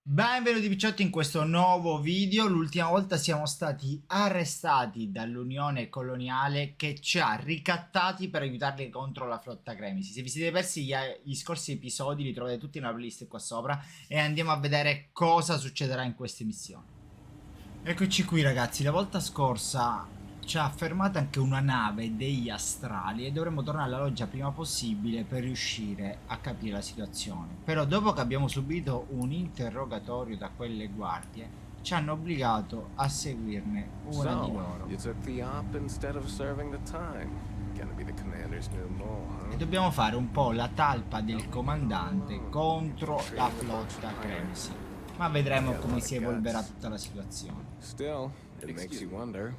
Benvenuti picciotti in questo nuovo video. L'ultima volta siamo stati arrestati dall'Unione Coloniale che ci ha ricattati per aiutarli contro la Flotta Cremisi. Se vi siete persi gli scorsi episodi li trovate tutti nella playlist qua sopra e andiamo a vedere cosa succederà in queste missioni. Eccoci qui ragazzi, la volta scorsa ci ha fermato anche una nave degli astrali e dovremmo tornare alla loggia prima possibile per riuscire a capire la situazione. Però dopo che abbiamo subito un interrogatorio da quelle guardie, ci hanno obbligato a seguirne una di loro. E dobbiamo fare un po' la talpa del comandante contro la Flotta Cremisi. Ma vedremo come si evolverà tutta la situazione. Still, it makes you wonder,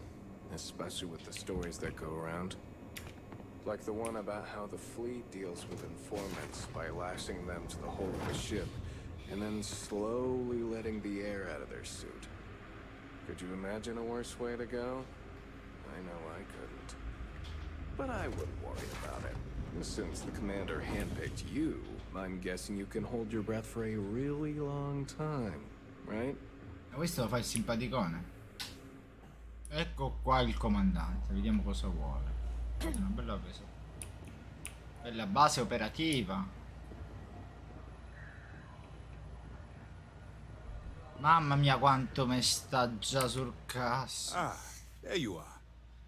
especially with the stories that go around. Like the one about how the fleet deals with informants by lashing them to the hull of the ship and then slowly letting the air out of their suit. Could you imagine a worse way to go? I know I couldn't. But I wouldn't worry about it. Since the commander handpicked you, I'm guessing you can hold your breath for a really long time, right? Ma questo lo fa il simpaticone. Ecco qua il comandante, vediamo cosa vuole. Una bella presa. Bella base operativa. Mamma mia quanto mi sta già sul cazzo. Ah, there you are.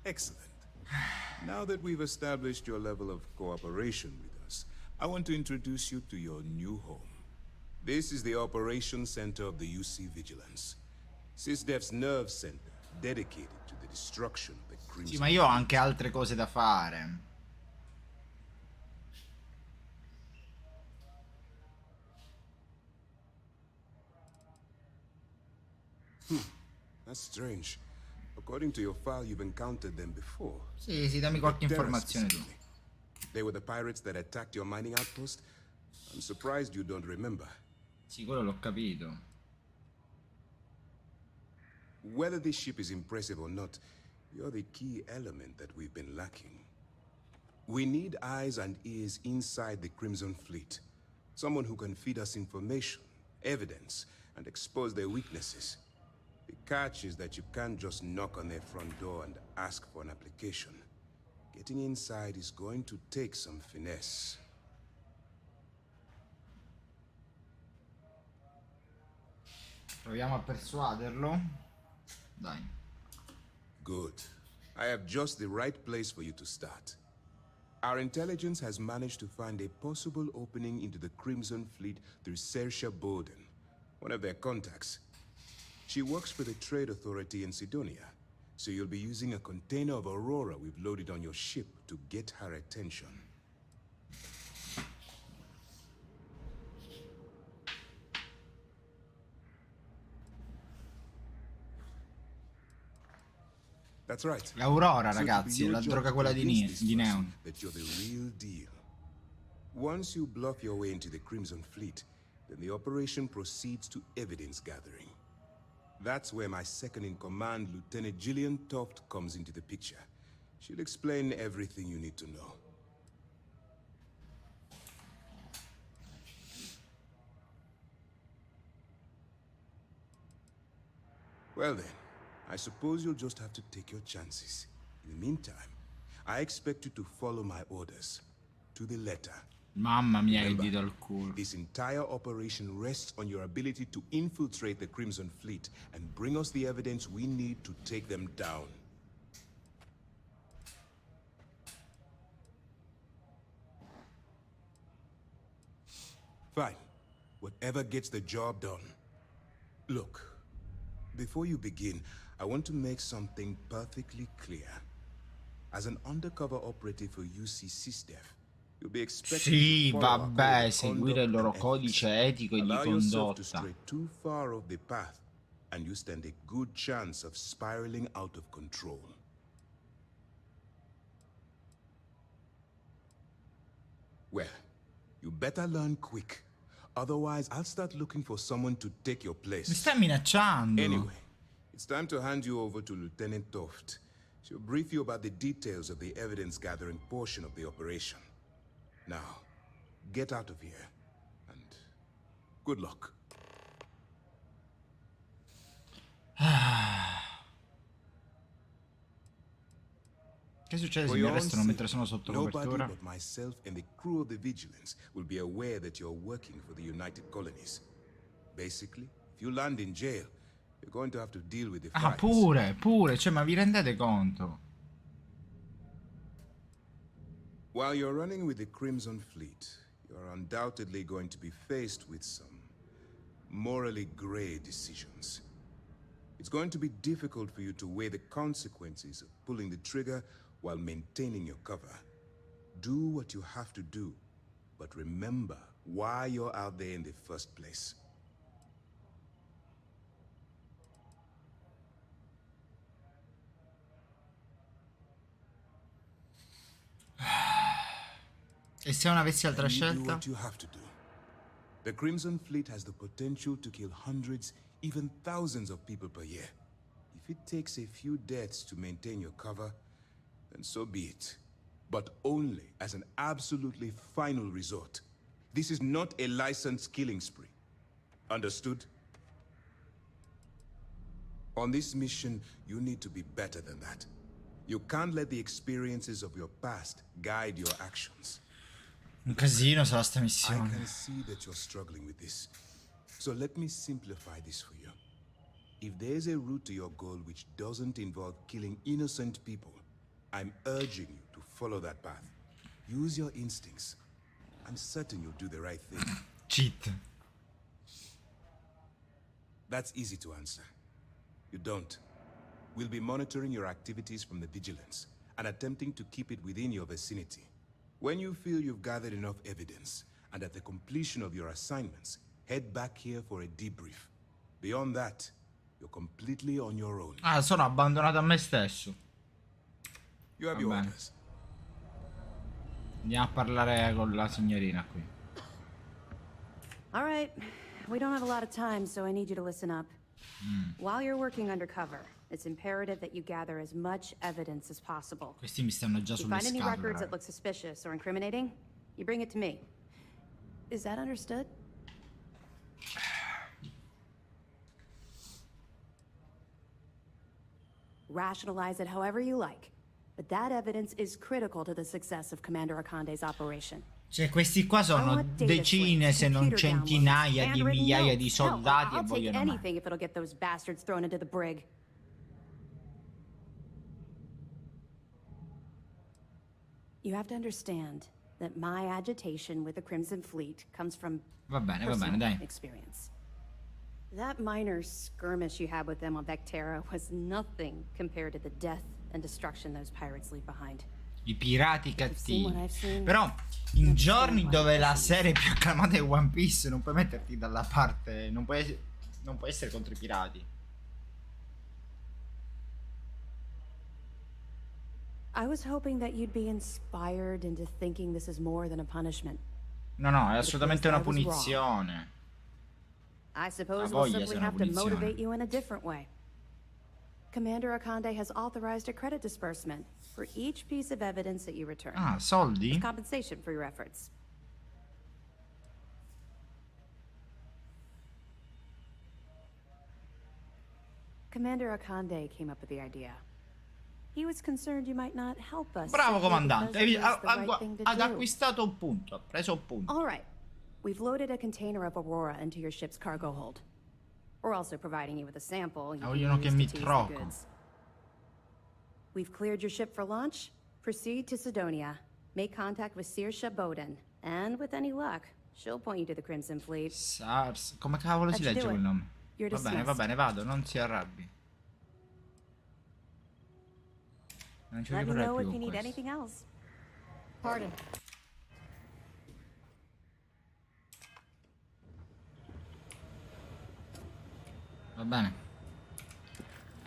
Excellent. Now that we've established your level of cooperation with us, I want to introduce you to your new home. This is the Operations Center of the UC Vigilance. SysDef's nerve center, dedicated to the destruction of the Crimson. Sì, ma io ho anche altre cose da fare. That's strange. According to your file, you've encountered them before. Sì, dammi qualche informazione tu. They were the pirates that attacked your mining outpost? I'm surprised you don't remember. Sì, quello l'ho capito. Whether this ship is impressive or not, you're the key element that we've been lacking. We need eyes and ears inside the Crimson Fleet. Someone who can feed us information, evidence, and expose their weaknesses. The catch is that you can't just knock on their front door and ask for an application. Getting inside is going to take some finesse. Proviamo a persuaderlo. Dai. Good. I have just the right place for you to start. Our intelligence has managed to find a possible opening into the Crimson Fleet through Saoirse Bowden, one of their contacts. She works for the Trade Authority in Cydonia, so you'll be using a container of Aurora we've loaded on your ship to get her attention. That's right. L'Aurora, ragazzi, la droga quella di Neon. That you're the real deal. Once you bluff your way into the Crimson Fleet, then the operation proceeds to evidence gathering. That's where my second-in-command, Lieutenant Gillian Toft, comes into the picture. She'll explain everything you need to know. Well then, I suppose you'll just have to take your chances. In the meantime, I expect you to follow my orders. To the letter. Mamma mia, il dito al culo. This entire operation rests on your ability to infiltrate the Crimson Fleet and bring us the evidence we need to take them down. Fine. Whatever gets the job done. Look, before you begin, I want to make something perfectly clear. As an undercover operative for UC SysDef, you'll be expected Sì, to follow vabbè, seguire il loro codice etico e di Allow yourself to condotta. stray too far off the path, and you stand a good chance of spiraling out of control. Well, you better learn quick. Otherwise, I'll start looking for someone to take your place. Mi stai minacciando. Anyway, it's time to hand you over to Lieutenant Toft. She'll brief you about the details of the evidence-gathering portion of the operation. Now, get out of here, and good luck. Che succede se For mi your own arrestano mentre sake, sono sotto nobody copertura? but myself and the crew of the Vigilance will be aware that you're working for the United Colonies. Basically, if you land in jail, you're going to have to deal with the Ah, fines. pure, cioè, ma vi rendete conto? While you're running with the Crimson Fleet, you're undoubtedly going to be faced with some morally gray decisions. It's going to be difficult for you to weigh the consequences of pulling the trigger while maintaining your cover. Do what you have to do, but remember why you're out there in the first place. E se non avessi altra And you do scelta? what you have to do. The Crimson Fleet has the potential to kill hundreds, even thousands of people per year. If it takes a few deaths to maintain your cover, then so be it. But only as an absolutely final resort. This is not a licensed killing spree. Understood? On this mission, you need to be better than that. You can't let the experiences of your past guide your actions. Un casino sarà sta I missione. can see that you're struggling with this. So let me simplify this for you. If there's a route to your goal which doesn't involve killing innocent people, I'm urging you to follow that path. Use your instincts. I'm certain you'll do the right thing. Cheat. That's easy to answer. You don't. We'll be monitoring your activities from the Vigilance and attempting to keep it within your vicinity. When you feel you've gathered enough evidence, and at the completion of your assignments, head back here for a debrief. Beyond that, you're completely on your own. Ah, sono abbandonato a me stesso. You have Va your bene. orders. Andiamo a parlare con la signorina qui. All right. We don't have a lot of time, so I need you to listen up. While you're working undercover, it's imperative that you gather as much evidence as possible. Questi mi stanno già If you sulle find any scatole. records that raga. look suspicious or incriminating, you bring it to me. Is that understood? Rationalize it however you like, but that evidence is critical to the success of Commander Ikande's operation. Cioè, questi qua sono decine, se non centinaia di migliaia di soldati e I'll take vogliono me. anything if it'll get those bastards thrown into the brig. You have to understand that my agitation with the Crimson Fleet comes from Va bene, personal dai. experience. That minor skirmish you had with them on Vectera was nothing compared to the death and destruction those pirates leave behind. I pirati seen what cattivi. I've seen. Però in giorni dove la serie più acclamata è One Piece, non puoi metterti dalla parte, non puoi essere contro i pirati. I was hoping that you'd be inspired into thinking this is more than a punishment. No, no, è assolutamente una punizione. I suppose Ah, we'll voglia simply se una have to punizione. motivate you in a different way. Commander Ikande has authorized a credit disbursement for each piece of evidence that you return. Ah, soldi? As compensation for your efforts. Commander Ikande came up with the idea. He was concerned you might not help us. Bravo simply comandante, because it was the ha right thing to ha do. acquistato un punto, ha preso un punto. All right. We've loaded a container of Aurora into your ship's cargo hold. We're also providing you with a sample you can Vogliono che use mi to taste the troco. goods. We've cleared your ship for launch. Proceed to Cydonia. Make contact with Saoirse Bowden. And with any luck, she'll point you to the Crimson Fleet. SARS, come cavolo si Let's legge do it. quel nome? You're Va bene, vado, non si arrabbi. Non ci Let me ricorrei know più if you con need questo. anything else. Pardon. Va bene.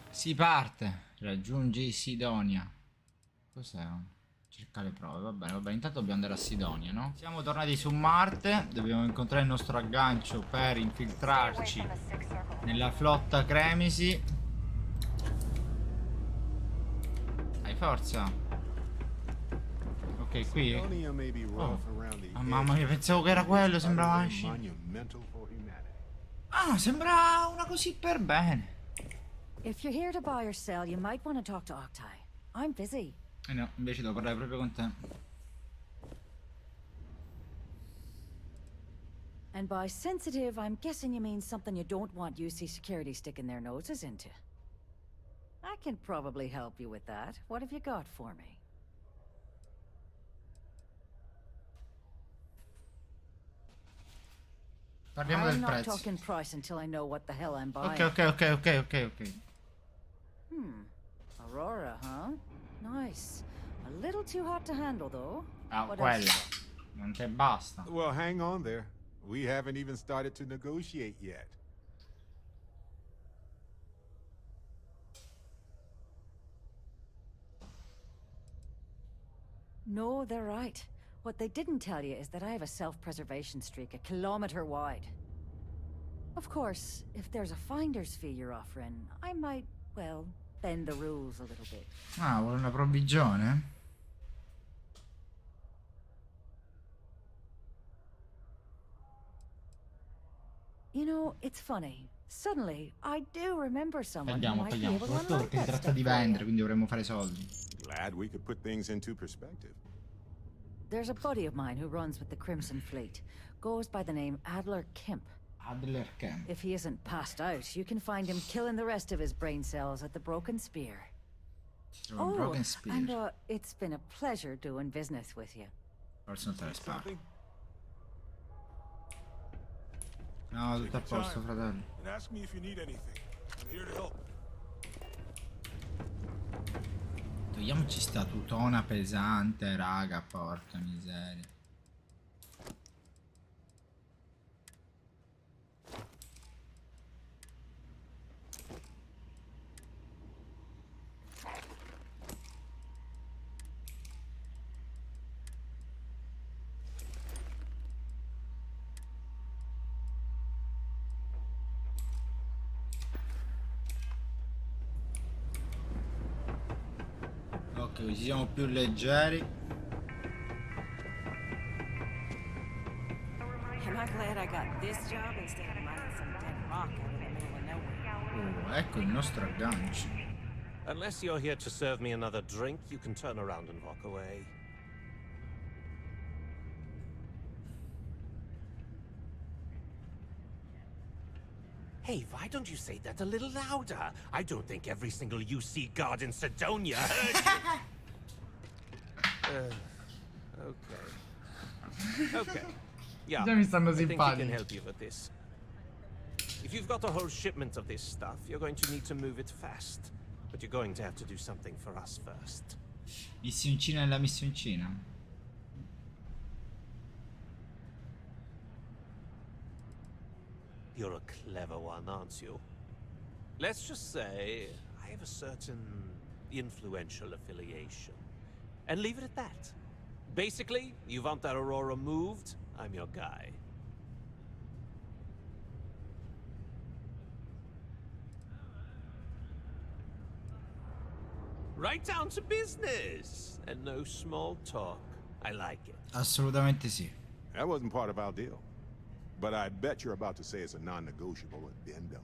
Si parte. Raggiungi Cydonia. Cos'è? Cerca le prove. Va bene. Intanto dobbiamo andare a Cydonia, no? Siamo tornati su Marte. Dobbiamo incontrare il nostro aggancio per infiltrarci nella flotta Cremisi. Hai forza. Ok, qui. Oh. Ah, mamma mia, pensavo che era quello. Sembrava Ah, sembra una così per bene. If you're here to buy or sell, you might want to talk to Octai. I'm busy. No, invece devo parlare proprio con te. And by sensitive, I'm guessing you mean something you don't want UC security sticking their noses into. I can probably help you with that. What have you got for me? Parliamo del I'm not prezzo. talking price until I know what the hell I'm buying. Ok. Aurora, huh? Nice. A little too hot to handle, though. Ah, What quella. else? Non te basta. Well, hang on there. We haven't even started to negotiate yet. No, they're right. What they didn't tell you is that I have a self-preservation streak 1 kilometer wide. Of course, if there's a finder's fee you're offering, I might, well, bend the rules a little bit. Ah, vuole una provvigione? You know, it's funny. Suddenly, I do remember someone who Paghiamo, might be paghiamo. able to Soprattutto unlock perché si that tratta stuff di for you. vendere, quindi dovremmo fare soldi. Glad we could put things into perspective. There's a buddy of mine who runs with the Crimson Fleet. Goes by the name Adler Kemp. Adler Camp. If he isn't passed out, you can find him killing the rest of his brain cells at the Broken Spear. Oh, Broken Spear. And it's been a pleasure doing business with you. Forse non te le sparo. No, tutto a posto, fratello. And ask me if you need anything. I'm here to help. Togliamoci sta tutona pesante, raga, porca miseria. Ok, così siamo più leggeri. Am I glad I got this job instead of mining some dead rock out in the middle of nowhere? Oh, ecco il nostro aggancio. Unless you're here to serve me another drink, you can turn around and walk away. Hey, why don't you say that a little louder? I don't think every single UC guard in Cydonia heard you. Okay. Yeah, Già mi stanno I think we can simpatici. help you with this. If you've got a whole shipment of this stuff, you're going to need to move it fast. But you're going to have to do something for us first. Missioncina nella missioncina. You're a clever one, aren't you? Let's just say I have a certain influential affiliation. And leave it at that. Basically, you want that Aurora moved, I'm your guy. Right down to business. And no small talk. I like it. Assolutamente sì. That wasn't part of our deal. But I bet you're about to say it's a non-negotiable addendum.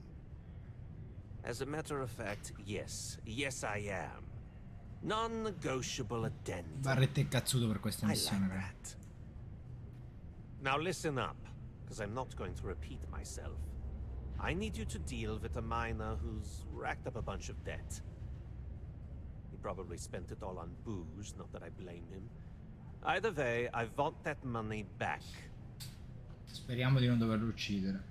As a matter of fact, yes. Yes, I am. Non-negotiable addendum. Barrette e cazzuto per questa I missione, like raga. that. Now listen up, because I'm not going to repeat myself. I need you to deal with a miner who's racked up a bunch of debt. He probably spent it all on booze, not that I blame him. Either way, I want that money back. Speriamo di non doverlo uccidere.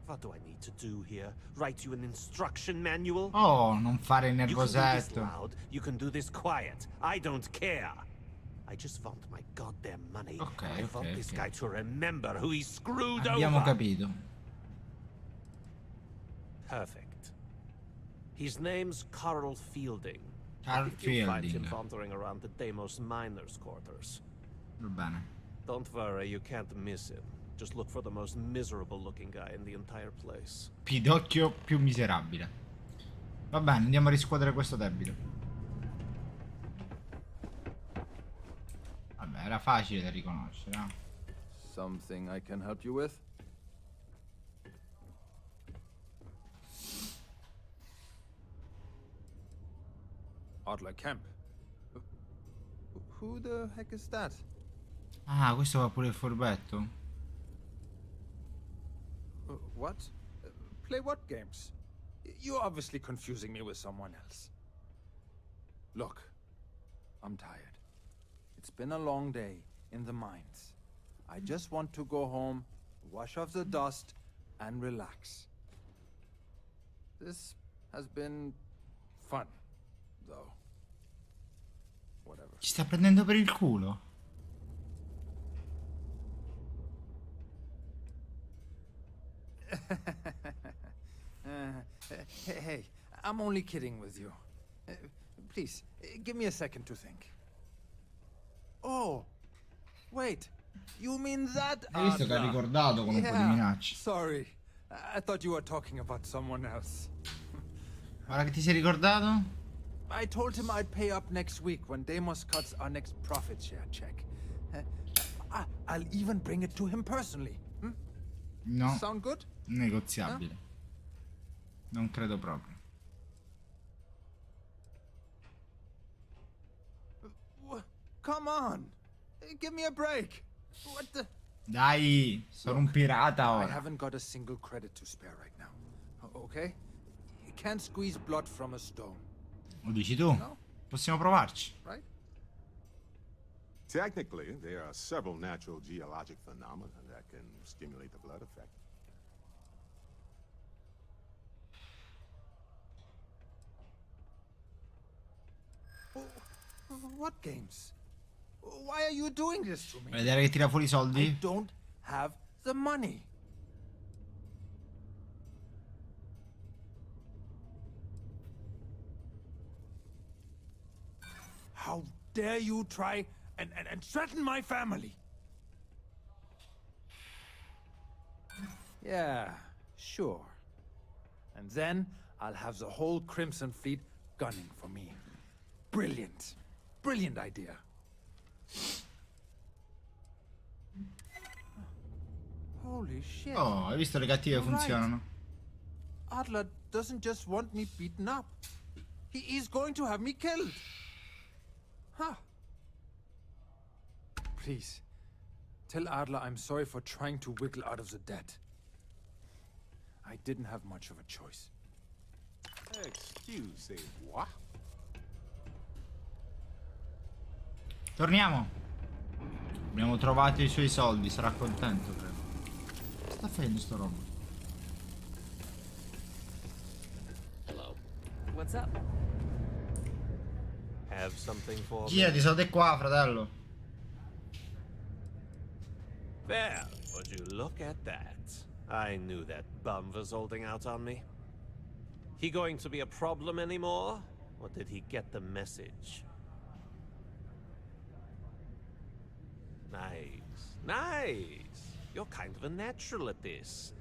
What do I need to do here? Write you an instruction manual? Oh, non fare il You can do this nervosetto. loud, you can do this quiet. I don't care. I just want my goddamn money. Ok, I want ok, this ok. guy to remember who he screwed Abbiamo over. capito. Perfect. His name's Carl Fielding. Carl I think you'll find him Fielding. wandering around the Deimos miners' quarters. Va bene. Don't worry, you can't miss him. Just look for the most miserable-looking guy in the entire place. Pidocchio più miserabile. Va bene, andiamo a riscuotere questo debito. Vabbè, era facile da riconoscere, eh? Something I can help you with? Adler camp. Who the heck is that? Ah, questo fa pure il furbetto. What? Play what games? You're obviously confusing me with someone else. Look, I'm tired. It's been a long day in the mines. I just want to go home, wash off the dust, and relax. This has been fun, though. Whatever. Ci sta prendendo per il culo. Hey, I'm only kidding with you. Please, give me a second to think. Oh, wait. You mean that? Hai visto che ha ricordato con un po' di minacce. Sorry. I thought you were talking about someone else. Guarda che ti sei ricordato? I told him I'd pay up next week when Deimos cuts our next profit share check. I'll even bring it to him personally. No. Sound good? Negoziabile. Non credo proprio. Come on. Give me a break. What the? Dai, sono un pirata I ora. haven't got a single credit to spare right now. Okay? You can't squeeze blood from a stone. Lo dici tu? No? Possiamo provarci. Right? Technically, there are several natural geologic phenomena that can stimulate the blood effect. What games? Why are you doing this to me? Vedere che tira fuori i I soldi. don't have the money. How dare you try and threaten my family? Yeah, sure. And then I'll have the whole Crimson Fleet gunning for me. Brilliant. Brilliant idea. Holy shit. Oh, hai visto le cattive You're right. funzionano? Adler doesn't just want me beaten up. He's going to have me killed. Huh. Please, tell Adler I'm sorry for trying to wiggle out of the debt. I didn't have much of a choice. Excuse me, what? Torniamo. Abbiamo trovato i suoi soldi, sarà contento, credo. Che sta facendo sto roba? Hello. What's up? Have something for me? Girati, sono di qua, fratello. Well, would you look at that? I knew that bum was holding out on me. He going to be a problem anymore? Or did he get the message? Nice. Nice. You're kind of a natural at this.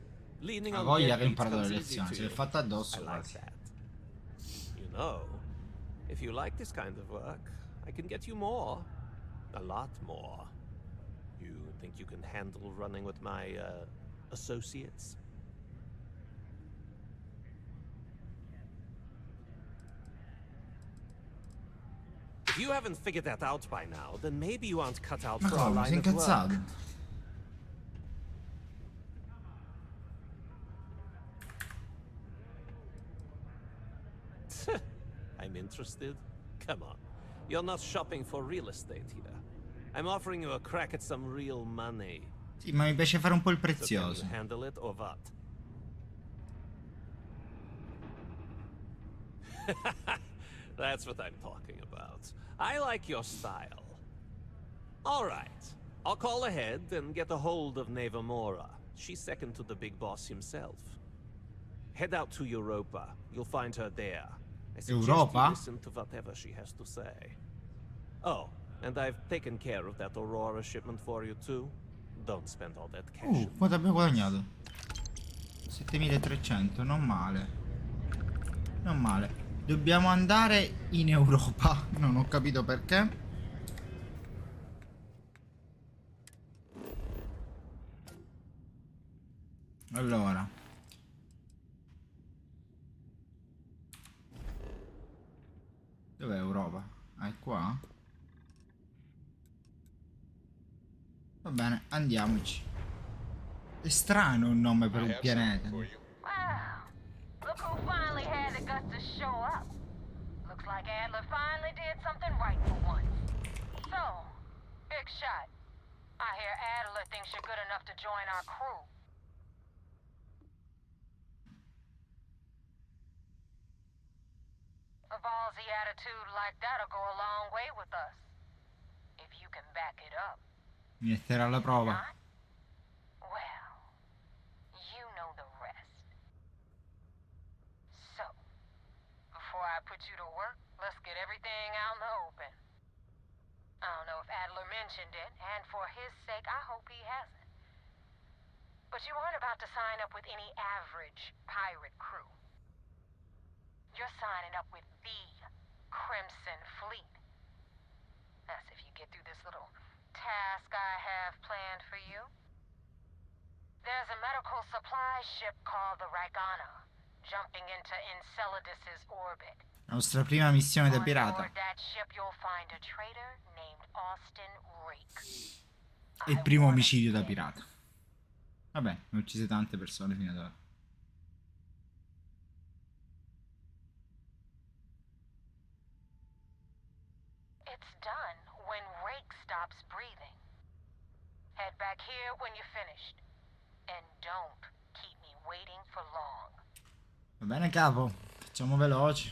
Leaning Ha on voglia che ho deadbeats imparato comes le easy lezioni, to se l'è you. fatta addosso I like quasi. that. You know, if you like this kind of work, I can get you more. A lot more. You think you can handle running with my, associates? If you haven't figured that out by now, then maybe you aren't cut out Ma for our come? Sei line of work. incazzato? I'm interested? Come on. You're not shopping for real estate here. I'm offering you a crack at some real money. Sì, ma mi piace fare un po' il So can prezioso. you handle it or what? That's what I'm talking about. I like your style. All right. I'll call ahead and get a hold of Nevamora. She's second to the big boss himself. Head out to Europa. You'll find her there. I suggest Europa? you listen to whatever she has to say. Oh, and I've taken care of that Aurora shipment for you too. Don't spend all that cash. Quanto abbiamo guadagnato? 7300, non male. Non male. Dobbiamo andare in Europa. Non ho capito perché. Allora. Dov'è Europa? Va bene, andiamoci. È strano un nome per un pianeta. Wow, look who finally had the guts to show up. Looks like Adler finally did something right for once. So, big shot. I hear Adler thinks you're good enough to join our crew. A ballsy attitude like that'll go a long way with us. If you can back it up. Mi metterà alla prova. Not? Well, you know the rest. So, before I put you to work, let's get everything out in the open. I don't know if Adler mentioned it, and for his sake, I hope he hasn't. But you aren't about to sign up with any average pirate crew. You're signing up with the Crimson Fleet. That's if you get through this little task I have planned for you. There's a medical supply ship called the Ragana, jumping into Enceladus's orbit. La nostra prima missione da On pirata. board that ship you'll find a traitor named Austin Rake. È il primo omicidio da pirata. Vabbè, ne ho uccise tante persone fino ad ora. It's done when Rake stops breathing. Head back here when you're finished. And don't keep me waiting for long. Va bene, capo. Facciamo veloci.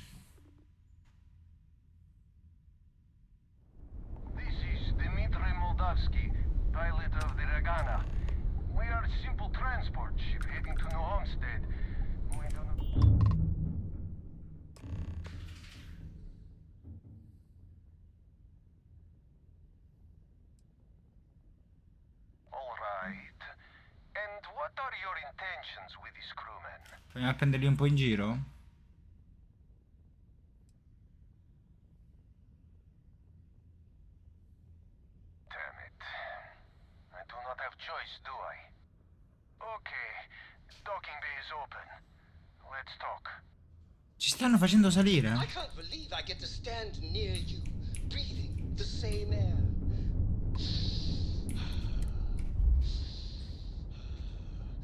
This is Dmitry Moldavsky, pilot of the Ragana. We are a simple transport ship heading to New Homestead. We don't know. All right. And what are your intentions with this crewman? Proviamo a prenderli un po' in giro? Damn it. I do not have choice, do I? Okay. Docking bay is open. Let's talk. Ci stanno facendo salire? I can't believe I get to stand near you, breathing the same air.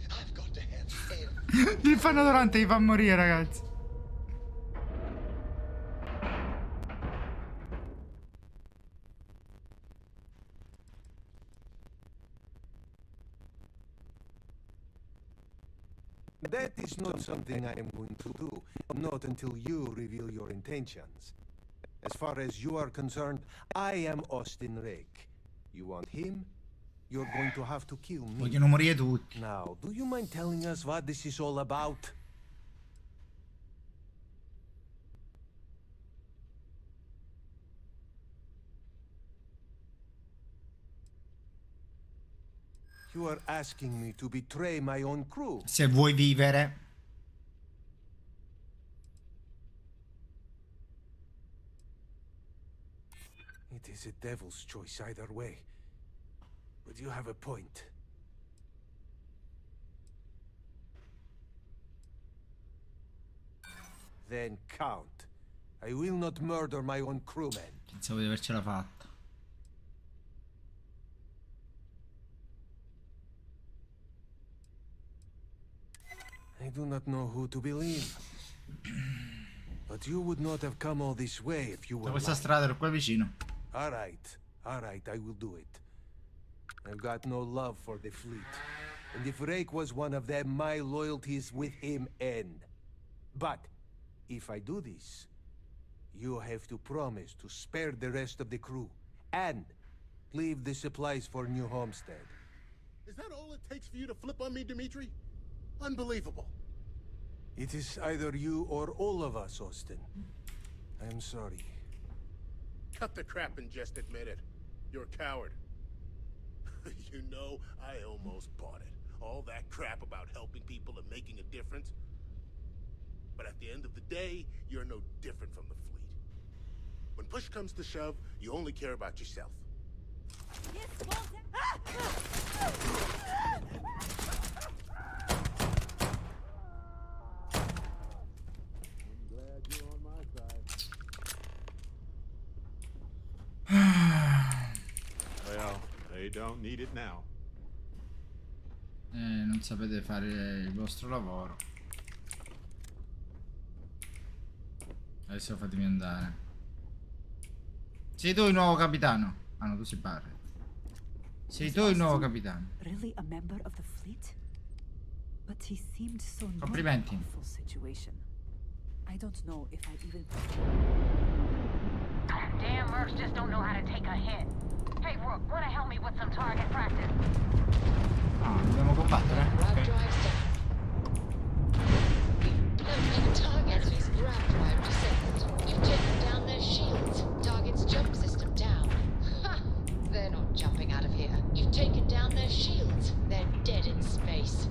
I've got to have air. Gli fanno durante, gli fa morire, ragazzi. That is not something I am going to do, not until you reveal your intentions. As far as you are concerned, I am Austin Rake. You want him? You're going to have to kill me. Vogliono morire tutti. Now, do you mind telling us what this is all about? You are asking me to betray my own crew. Se vuoi vivere. It is a devil's choice either way. But you have a point. Then count. I will not murder my own crewmen. Pensavo di avercela fatta. I do not know who to believe. But you would not have come all this way if you were Da questa lying. strada ero qua vicino. All right, I will do it. I've got no love for the fleet. And if Rake was one of them, my loyalties with him end. But, if I do this, you have to promise to spare the rest of the crew, and leave the supplies for New Homestead. Is that all it takes for you to flip on me, Dimitri? Unbelievable. It is either you or all of us, Austin. I am sorry. Cut the crap and just admit it. You're a coward. You know, I almost bought it. All that crap about helping people and making a difference. But at the end of the day, you're no different from the fleet. When push comes to shove, you only care about yourself. Well, they They don't need it now. Non sapete fare il vostro lavoro. Adesso fatemi andare. Sei tu il nuovo capitano? Ah no, tu sei Barret. Sei tu il nuovo capitano. Really a member of the fleet? But he seemed so Complimenti. awful situation. I don't know if I even. Damn mercs just don't know how to take a hit. Hey Rook, wanna help me with some target practice? Ah, dobbiamo combattere? Ok. Enemies grab drive disabled. You've taken down their shields. Target's jump system down. Ha! They're not jumping out of here. You've taken down their shields. They're dead in space.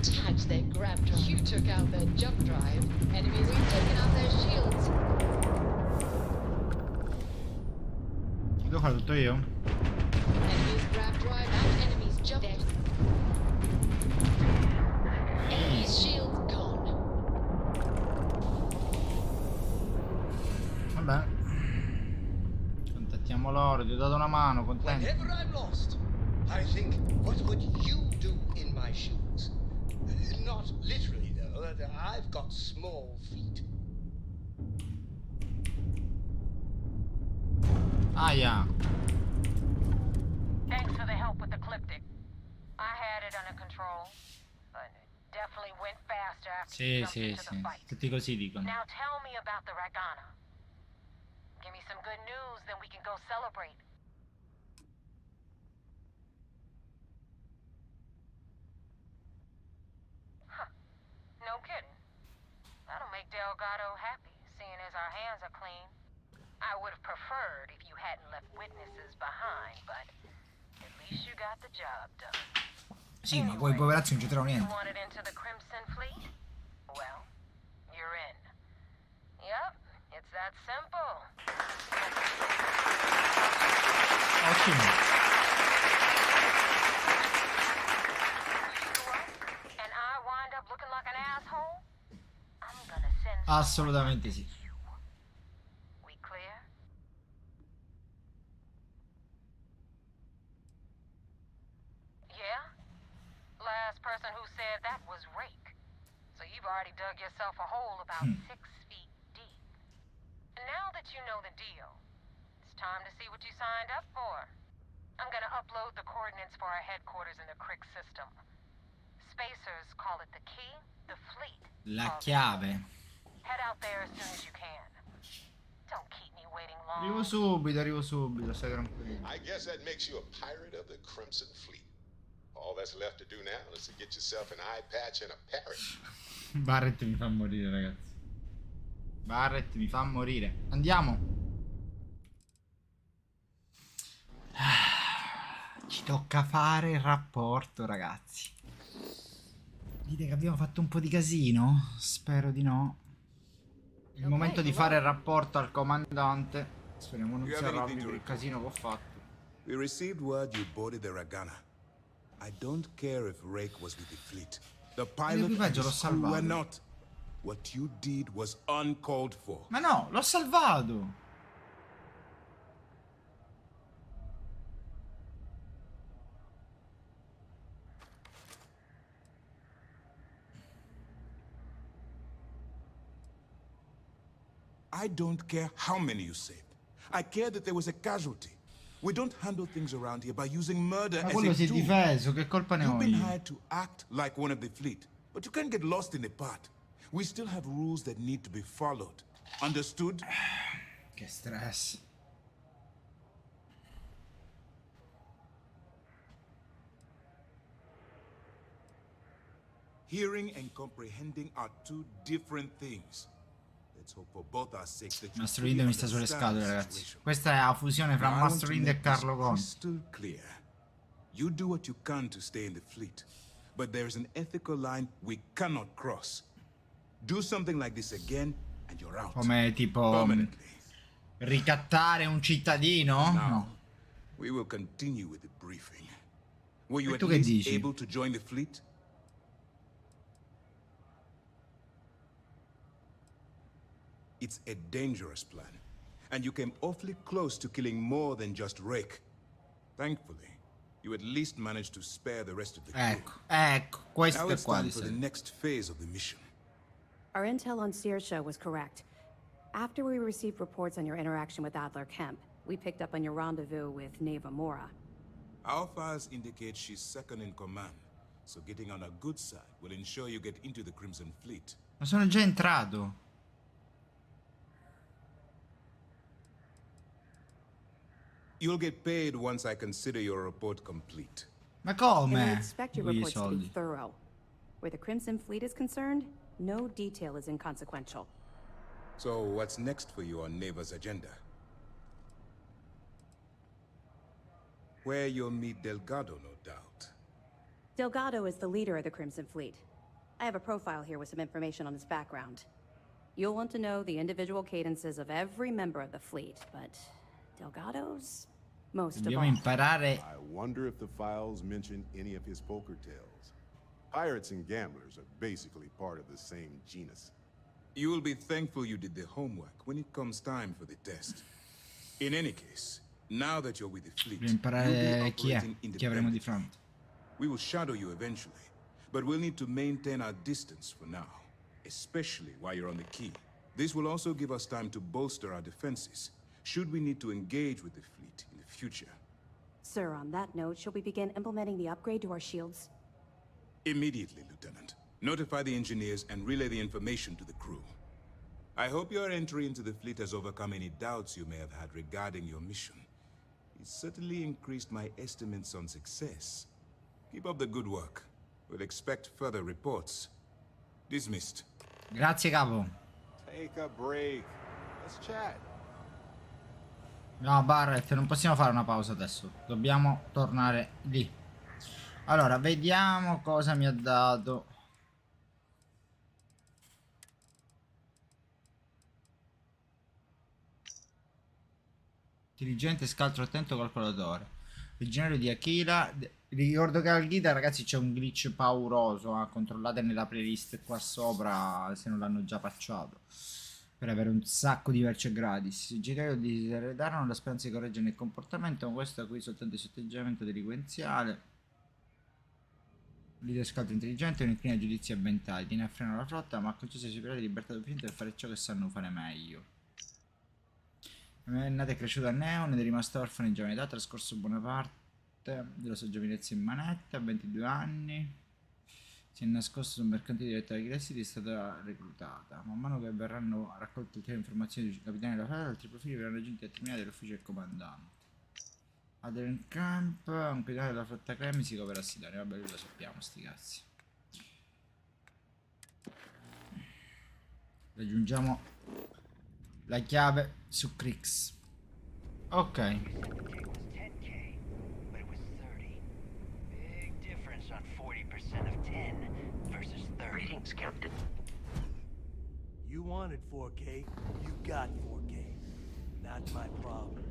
Tagged their grab drive. You took out their jump drive. Enemies, we've taken out their shields. Devo fare tutto io? Enemies grab drive and enemies jump dead. Enemies shield gone. Vabbè. Contattiamo loro, ti ho dato una mano, contento. Whenever I'm lost, I think, what would you do in my shoes? Not literally, though. I've got small feet. Ah, yeah. Thanks for the help with the Cliptic. I had it under control, but it definitely went faster after you jumped into the fight. Tutti così dicono. Now tell me about the Ragana. Give me some good news, then we can go celebrate. No kidding. That'll make Delgado happy, seeing as our hands are clean. I would have preferred if you hadn't left witnesses behind, but at least you got the job done. Sì, ma poi poverazzi non c'entrano You niente. wanted into the Crimson Fleet? Well, you're in. Yep, it's that simple. Ottimo. And I wind up looking like an asshole? I'm gonna send Assolutamente sì. We clear? Yeah? Last person who said that was Rake. So you've already dug yourself a hole about 6 feet deep. And now that you know the deal, it's time to see what you signed up for. I'm gonna upload the coordinates for our headquarters in the Crick system. Spacers call it the key, the fleet. La chiave. Head out there as soon as you can. Don't keep me waiting long. Arrivo subito, stai tranquillo. I guess that makes you a pirate of the Crimson Fleet. All that's left to do now is to get yourself an eye patch and a parrot. Barret mi fa morire, ragazzi. Barret mi fa morire. Andiamo. Ci tocca fare il rapporto, ragazzi. Dite che abbiamo fatto un po' di casino? Spero di no. Il momento di fare il rapporto al comandante. Speriamo non si arrabbi per il casino che ho fatto. We received word you boarded the Ragana. I don't care if Rake was with the fleet. The pilot and his crew were not. What you did was uncalled for. Ma no, l'ho salvato. I don't care how many you saved. I care that there was a casualty. We don't handle things around here by using murder as a quello si è tool. difeso, che colpa ne ho You've been io? hired to act like one of the fleet, but you can't get lost in the part. We still have rules that need to be followed. Understood? Che stress. Hearing and comprehending are two different things. Let's hope for both our sakes that you Mastro Inde mi sta sulle scatole, ragazzi. Questa è la fusione fra Mastro Inde e Carlo Conte. Crystal clear. You do what you can to stay in the fleet, but there is an ethical line we cannot cross. Do something like this again and you're out. Come tipo ricattare un cittadino? No. We will continue with the briefing. Were you E at tu che least dici? able to join the fleet? It's a dangerous plan, and you came awfully close to killing more than just Rick. Thankfully, you at least managed to spare the rest of the crew. Ecco, questo Now è it's qua time di for the serve. next phase of the mission. Our intel on Saoirse was correct. After we received reports on your interaction with Adler Kemp, we picked up on your rendezvous with Neva Mora. Our files indicate she's second in command, so getting on her good side will ensure you get into the Crimson Fleet. Ma sono già entrato. You'll get paid once I consider your report complete. Ma And we come? expect your I reports to be soldi. thorough. Where the Crimson Fleet is concerned, no detail is inconsequential. So what's next for you on Neva's agenda? Where you'll meet Delgado, no doubt. Delgado is the leader of the Crimson Fleet. I have a profile here with some information on his background. You'll want to know the individual cadences of every member of the fleet, but Delgado's most of Dobbiamo all. imparare. I wonder if the files mention any of his poker tales. Pirates and gamblers are basically part of the same genus. You will be thankful you did the homework when it comes time for the test. In any case, now that you're with the fleet, Dobbiamo you'll imparare be chi è, operating chi avremo di independently. fronte. We will shadow you eventually, but we'll need to maintain our distance for now, especially while you're on the quay. This will also give us time to bolster our defenses, should we need to engage with the fleet in the future. Sir, on that note, shall we begin implementing the upgrade to our shields? Immediately, Lieutenant. Notify the engineers and relay the information to the crew. I hope your entry into the fleet has overcome any doubts you may have had regarding your mission. It certainly increased my estimates on success. Keep up the good work. We'll expect further reports. Dismissed. Grazie capo. Take a break. Let's chat. No, Barrett, non possiamo fare una pausa adesso. Dobbiamo tornare lì. Allora, vediamo cosa mi ha dato. Intelligente, scaltro attento, calcolatore. Originario di Akira. Ricordo che al guida, ragazzi, c'è un glitch pauroso. Controllate nella playlist qua sopra se non l'hanno già patchato. Per avere un sacco di merce gratis. I giocatori diseredarono la speranza di correggere il comportamento, ma questo qui soltanto il sotteggiamento delinquenziale. Leader scaltro intelligente, un inclina a giudizi avventati. Tiene a freno la flotta, ma ha concesso ai superiori libertà d'opinione per fare ciò che sanno fare meglio. È nata e cresciuta a Neon ed è rimasta orfana in giovane età, trascorso buona parte della sua giovinezza in manetta, a 22 anni. Si è nascosto su un mercante diretto ai Cresciti e è stata reclutata. Man mano che verranno raccolte ulteriori informazioni sui capitani della flotta, altri profili verranno aggiunti a terminare dell'ufficio del comandante. Adler Camp, un capitano della flotta Cremisi che opera a Cydonia. Vabbè, lo sappiamo, sti cazzi. Raggiungiamo la chiave su Crix. Ok. Captain. You wanted 4K, you got 4K. Not my problem.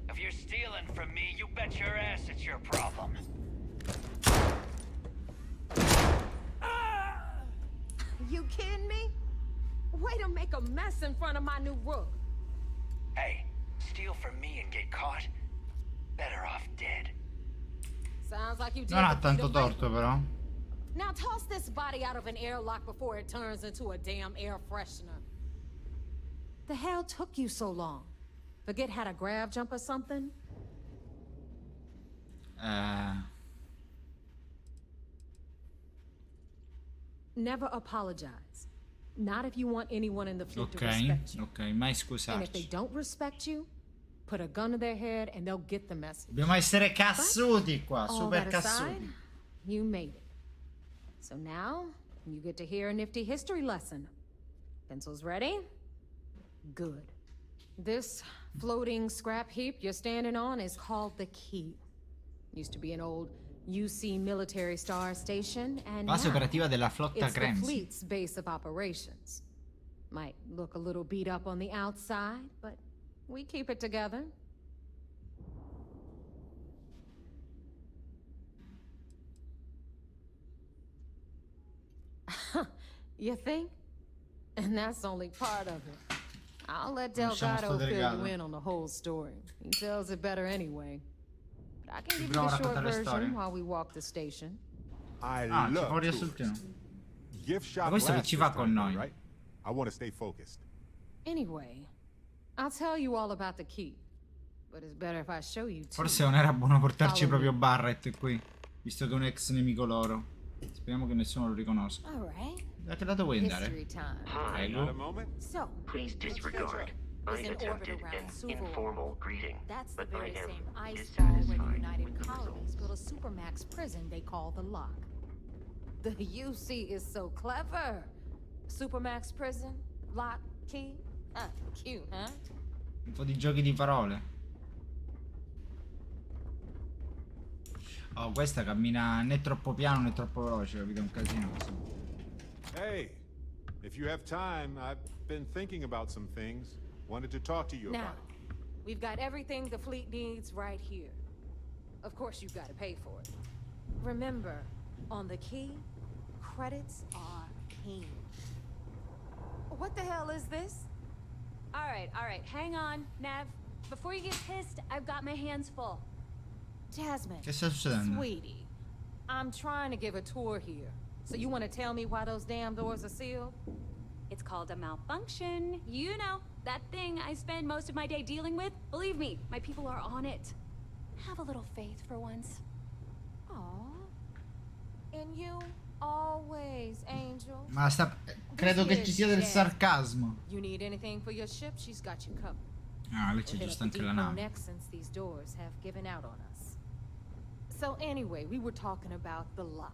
If you're stealing from me, you bet your ass it's your problem. You kidding me? Way to make a mess in front of my new rook. Hey, steal from me and get caught? Better off dead. Sounds like you did. Non ha tanto torto però. Now toss this body out of an airlock before it turns into a damn air freshener. The hell took you so long? Forget how to grab jump or something? Never apologize. Not if you want anyone in the fleet to respect you. Ok, mai And if they scusarci. don't respect you, put a gun to their head and they'll get the message. Dobbiamo essere cassuti qua, All super that aside, cassuti. you made it. So now, you get to hear a nifty history lesson. Pencils ready? Good. This floating scrap heap you're standing on is called the Key. Used to be an old UC military star station, and Base now operativa della flotta it's the Cremisi. fleet's base of operations. Might look a little beat up on the outside, but we keep it together. You think? And that's only part of it. I'll let Lasciamo sto Delgado fill delegato. you in on the whole story. He tells it better anyway. But I can give you Provo a the short raccontare le storie. version while we walk the station. I Ah, ci love può tours. riassunzione. Gift shop Ma questo che last ci va this con time, noi. right? I want to stay focused. Anyway, I'll tell you all about the key. But it's better if I show you too. Forse non era buono portarci Follow proprio me. Barrett qui, visto che è un ex nemico loro. Speriamo che nessuno lo riconosca. All right. Da che lato vuoi andare? History time. Prego. So, Please disregard. I is in orbit attempted around an Suvo. informal greeting, That's the but I very am same ice ball where the dissatisfied United with the Colonies results. built a supermax prison they call the Lock. The UC is so clever. Supermax prison, lock, key. Ah, cute, huh? Un po' di giochi di parole. Oh, questa cammina né troppo piano né troppo veloce, capito? È un casino così. Hey, if you have time, I've been thinking about some things. Wanted to talk to you Now, about it. we've got everything the fleet needs right here. Of course, you've got to pay for it. Remember, on the key, credits are king. What the hell is this? All right, hang on, Nav. Before you get pissed, I've got my hands full. Jasmine, Che sta succedendo? sweetie, I'm trying to give a tour here. So you want to tell me why those damn doors are sealed? It's called a malfunction. You know, that thing I spend most of my day dealing with. Believe me, my people are on it. Have a little faith for once. Aw. And you always, Angel. Ma credo che ci sia del sarcasmo. You need anything for your ship, she's got you covered. Ah, lì c'è giusto anche la nave. Next, since these doors have given out on us. So anyway, we were talking about the Lock.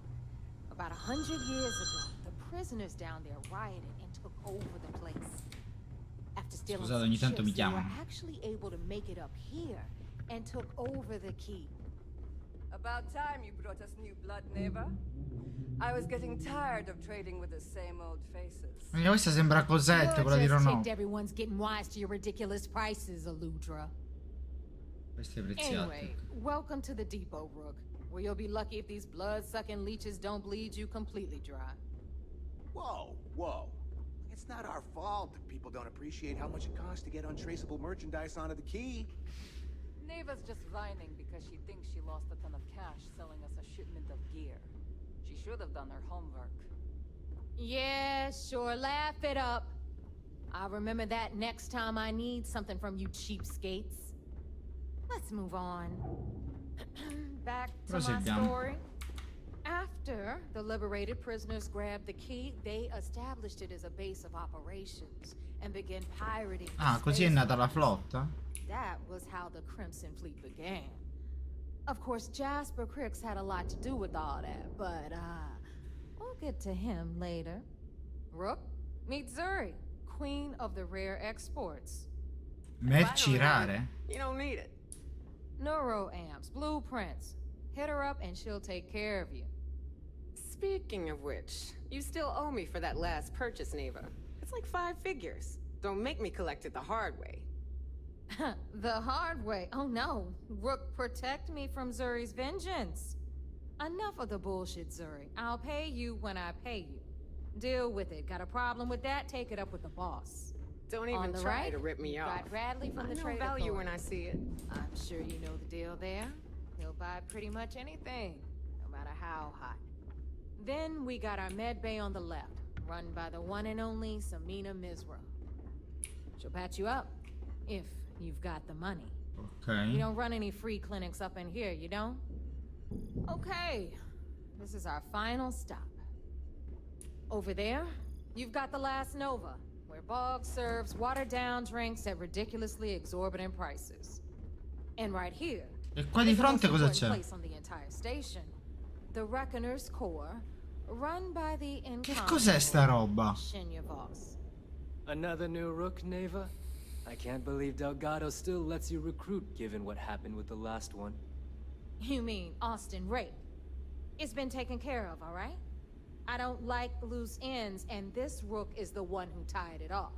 About 100 years ago, the prisoners down there rioted and took over the place. After stealing Scusate, some ogni tanto mi ships, they were chiamano. actually able to make it up here and took over the key. About time you brought us new blood, neighbor. I was getting tired of trading with the same old faces. Questa sembra Cosette, quella di You're just Renault. ticked everyone's getting wise to your ridiculous prices, Aludra. Queste preziate. Anyway, welcome to the depot, Rook, where you'll be lucky if these blood-sucking leeches don't bleed you completely dry. Whoa, whoa. It's not our fault that people don't appreciate how much it costs to get untraceable merchandise onto the key. Neva's just whining because she thinks she lost a ton of cash selling us a shipment of gear. She should have done her homework. Yeah, sure, laugh it up. I'll remember that next time I need something from you cheapskates. Let's move on. Back to my Proseguiamo. story. After the liberated prisoners grabbed the key, they established it as a base of operations and began pirating. Ah, così è nata la flotta? That was how the Crimson Fleet began. Of course, Jasper Cricks had a lot to do with all that, but, we'll get to him later. Rook, meet Zuri, queen of the rare exports. Merci rare? You don't need it. Neuroamps, blueprints. Hit her up and she'll take care of you. Speaking of which, you still owe me for that last purchase, Neva. It's like 5 figures. Don't make me collect it the hard way. The hard way? Oh no. Rook, protect me from Zuri's vengeance. Enough of the bullshit, Zuri. I'll pay you when I pay you. Deal with it. Got a problem with that? Take it up with the boss. Don't On even the try right, to rip me you've off. got Bradley from I the know Trade value when Authority. I see it. I'm sure you know the deal there. He'll buy pretty much anything, no matter how hot. Then we got our med bay on the left, run by the one and only Samina Mizra. She'll patch you up, if you've got the money. Ok. You don't run any free clinics up in here, you don't? Okay, this is our final stop. Over there, you've got the last Nova, where Bog serves watered-down drinks at ridiculously exorbitant prices. And right here, E qua di is the most fronte cosa important c'è? place on the entire station, the Reckoner's Core, run by the Che cos'è sta roba? Shinya Voss. Another new rook, Neva? I can't believe Delgado still lets you recruit, given what happened with the last one. You mean Austin Rape? It's been taken care of, all right? I don't like loose ends, and this rook is the one who tied it off.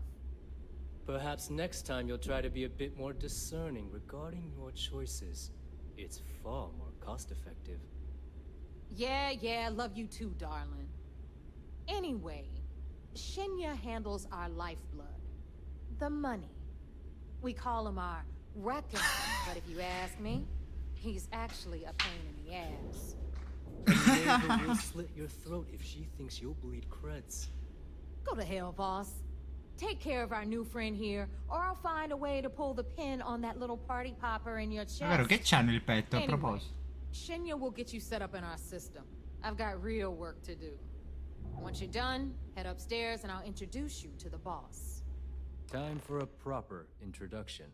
Perhaps next time you'll try to be a bit more discerning regarding your choices. It's far more cost-effective. Yeah, love you too, darling. Anyway, Shinya handles our lifeblood. The money. We call him our reckoner, but if you ask me, he's actually a pain in the ass. Neva will slit your throat if she thinks you'll bleed creds. Go to hell, boss. Take care of our new friend here, or I'll find a way to pull the pin on that little party popper in your chest. È vero che c'ha nel petto, a Anyway, proposito. Shinya will get you set up in our system. I've got real work to do. Once you're done, head upstairs and I'll introduce you to the boss. Time for a proper introduction.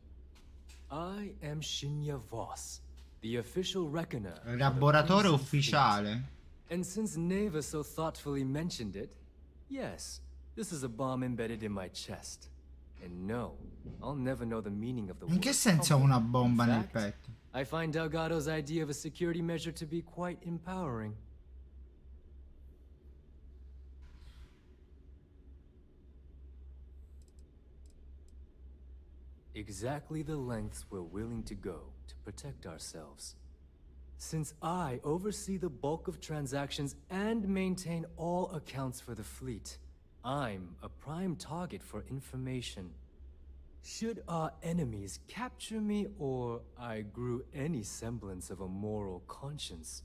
I am Shinya Voss, the official reckoner. Elaboratore ufficiale. And since Neva so thoughtfully mentioned it, yes, this is a bomb embedded in my chest. And no, I'll never know the meaning of the word. In che senso una bomba nel petto? I find Delgado's idea of a security measure to be quite empowering. Exactly the lengths we're willing to go to protect ourselves. Since I oversee the bulk of transactions and maintain all accounts for the fleet, I'm a prime target for information. Should our enemies capture me or I grew any semblance of a moral conscience,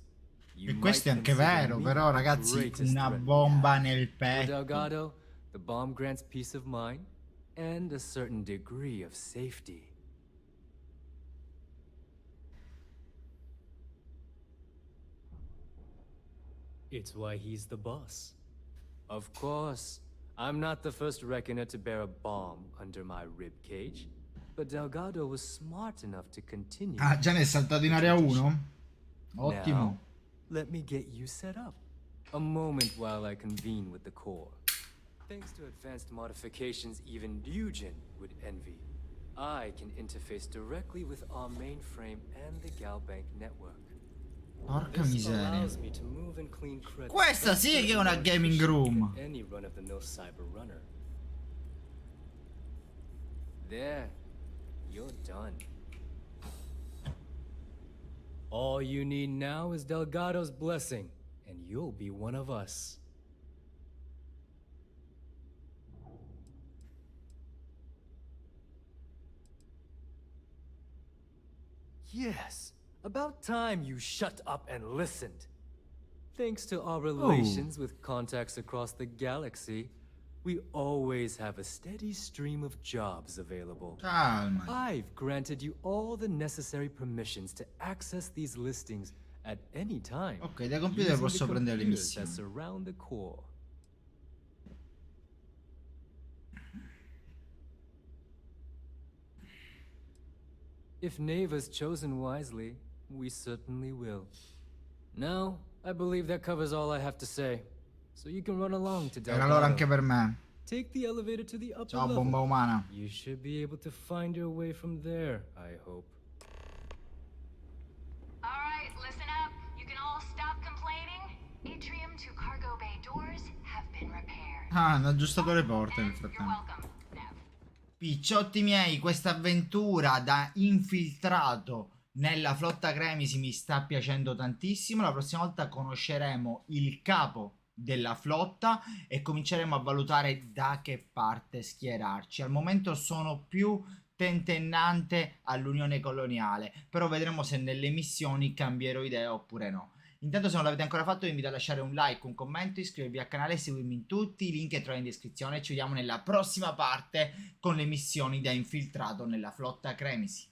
E questo è anche vero, però ragazzi, una bomba nel petto. Delgado, the bomb grants peace of mind and a certain degree of safety. It's why he's the boss. Of course, I'm not the first reckoner to bear a bomb under my rib cage, but Delgado was smart enough to continue. Ah, già ne è saltato in area 1? Ottimo. Now, let me get you set up. A moment while I convene with the core. Thanks to advanced modifications even Ryujin would envy, I can interface directly with our mainframe and the Galbank network. Porca This miseria. allows me to move and clean credits Questa sì che è una gaming room. than any run-of-the-mill cyber runner. There, you're done. All you need now is Delgado's blessing, and you'll be one of us. Yes, about time you shut up and listened. Thanks to our relations with contacts across the galaxy, we always have a steady stream of jobs available. Calma. I've granted you all the necessary permissions to access these listings at any time. Ok, da computer using posso the prendere le computers that missioni. surround the core. If Neva's chosen wisely, we certainly will. Now, I believe that covers all I have to say. So you can run along to Era l'ora anche per me. Take the elevator to the upper Ciao, level. bomba umana. You should be able to find your way from there, I hope. Alright, listen up. You can all stop complaining. Atrium to cargo bay doors have been repaired. Ah, hanno aggiustato le porte nel frattempo. Picciotti miei, questa avventura da infiltrato nella flotta Cremisi mi sta piacendo tantissimo. La prossima volta conosceremo il capo della flotta e cominceremo a valutare da che parte schierarci. Al momento sono più tentennante all'Unione Coloniale, però vedremo se nelle missioni cambierò idea oppure no. Intanto, se non l'avete ancora fatto, vi invito a lasciare un like, un commento, iscrivervi al canale e seguirmi in tutti i link che trovate in descrizione. Ci vediamo nella prossima parte con le missioni da infiltrato nella flotta Cremisi.